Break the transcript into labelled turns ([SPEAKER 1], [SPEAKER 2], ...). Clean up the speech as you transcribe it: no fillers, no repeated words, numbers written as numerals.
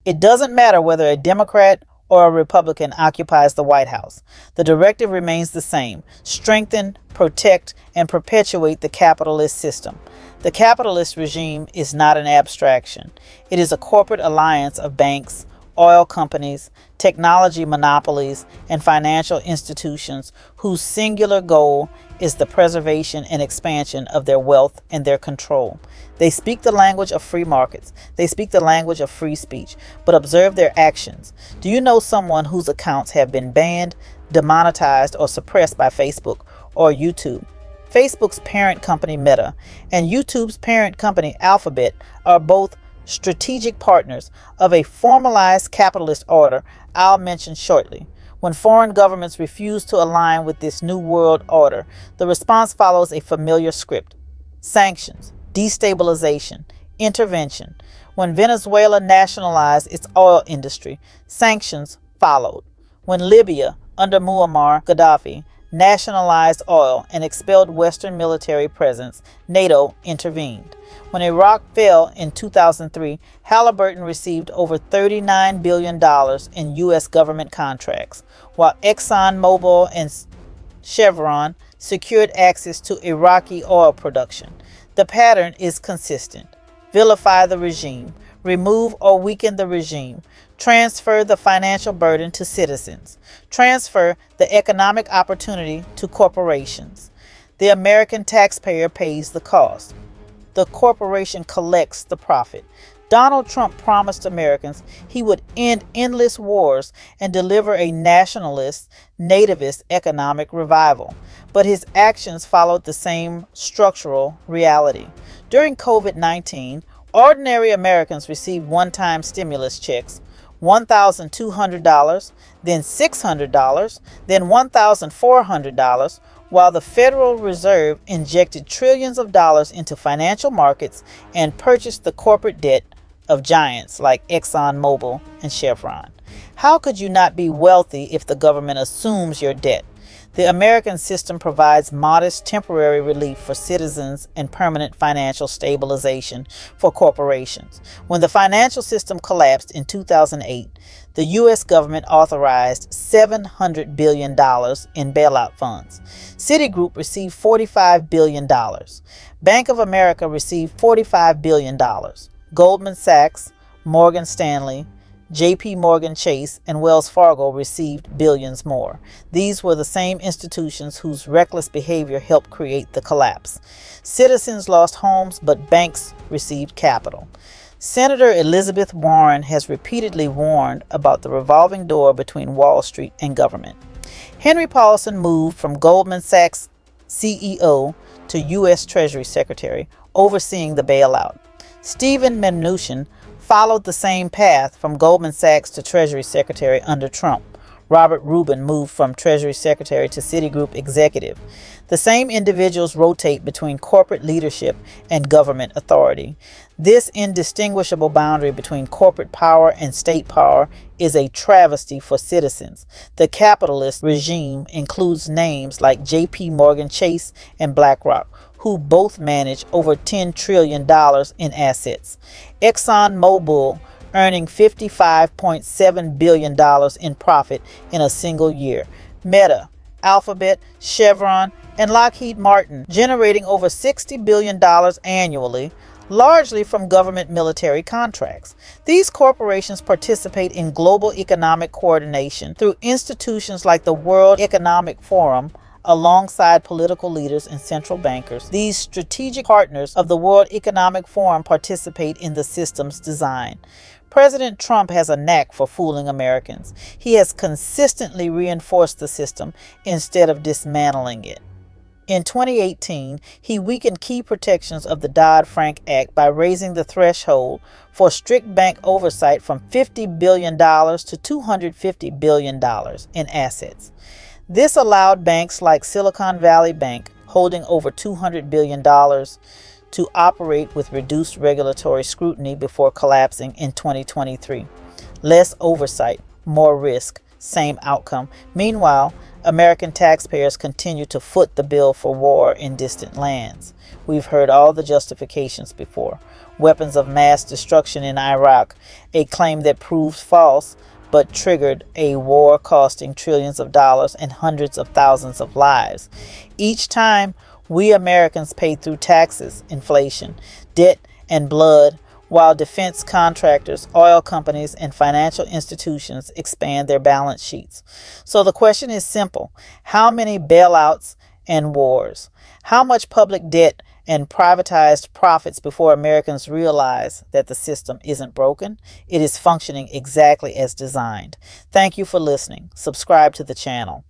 [SPEAKER 1] It doesn't matter whether a Democrat or a Republican occupies the White House. The directive remains the same: strengthen, protect, and perpetuate the capitalist system. The capitalist regime is not an abstraction. It is a corporate alliance of banks, oil companies, technology monopolies, and financial institutions whose singular goal is the preservation and expansion of their wealth and their control. They speak the language of free markets. They speak the language of free speech. But observe their actions. Do you know someone whose accounts have been banned, demonetized, or suppressed by Facebook or YouTube? Facebook's parent company Meta and YouTube's parent company Alphabet are both strategic partners of a formalized capitalist order I'll mention shortly. When foreign governments refuse to align with this new world order, the response follows a familiar script: sanctions, destabilization, intervention. When Venezuela nationalized its oil industry, sanctions followed. When Libya, under Muammar Gaddafi, nationalized oil and expelled Western military presence, NATO intervened. When Iraq fell in 2003, Halliburton received over $39 billion in U.S. government contracts, while ExxonMobil and Chevron secured access to Iraqi oil production. The pattern is consistent: vilify the regime, remove or weaken the regime, transfer the financial burden to citizens, transfer the economic opportunity to corporations. The American taxpayer pays the cost. The corporation collects the profit. Donald Trump promised Americans he would end endless wars and deliver a nationalist, nativist economic revival. But his actions followed the same structural reality. During COVID-19, ordinary Americans received one-time stimulus checks: $1,200, then $600, then $1,400, while the Federal Reserve injected trillions of dollars into financial markets and purchased the corporate debt of giants like ExxonMobil and Chevron. How could you not be wealthy if the government assumes your debt? The American system provides modest temporary relief for citizens and permanent financial stabilization for corporations. When the financial system collapsed in 2008, the U.S. government authorized $700 billion in bailout funds. Citigroup received $45 billion. Bank of America received $45 billion. Goldman Sachs, Morgan Stanley, J.P. Morgan Chase, and Wells Fargo received billions more. These were the same institutions whose reckless behavior helped create the collapse. Citizens lost homes, but banks received capital. Senator Elizabeth Warren has repeatedly warned about the revolving door between Wall Street and government. Henry Paulson moved from Goldman Sachs CEO to U.S. Treasury Secretary, overseeing the bailout. Stephen Mnuchin followed the same path from Goldman Sachs to Treasury Secretary under Trump. Robert Rubin moved from Treasury Secretary to Citigroup executive. The same individuals rotate between corporate leadership and government authority. This indistinguishable boundary between corporate power and state power is a travesty for citizens. The capitalist regime includes names like J.P. Morgan Chase and BlackRock, who both manage over $10 trillion in assets. ExxonMobil earning $55.7 billion in profit in a single year. Meta, Alphabet, Chevron, and Lockheed Martin generating over $60 billion annually, largely from government military contracts. These corporations participate in global economic coordination through institutions like the World Economic Forum, alongside political leaders and central bankers. These strategic partners of the World Economic Forum participate in the system's design. President Trump has a knack for fooling Americans. He has consistently reinforced the system instead of dismantling it. In 2018, he weakened key protections of the Dodd-Frank Act by raising the threshold for strict bank oversight from $50 billion to $250 billion in assets. This allowed banks like Silicon Valley Bank, holding over $200 billion, to operate with reduced regulatory scrutiny before collapsing in 2023. Less oversight, more risk, same outcome. Meanwhile, American taxpayers continue to foot the bill for war in distant lands. We've heard all the justifications before. Weapons of mass destruction in Iraq, a claim that proved false but triggered a war costing trillions of dollars and hundreds of thousands of lives. Each time, we Americans pay through taxes, inflation, debt, and blood, while defense contractors, oil companies, and financial institutions expand their balance sheets. So the question is simple: how many bailouts and wars? How much public debt and privatized profits before Americans realize that the system isn't broken? It is functioning exactly as designed. Thank you for listening. Subscribe to the channel.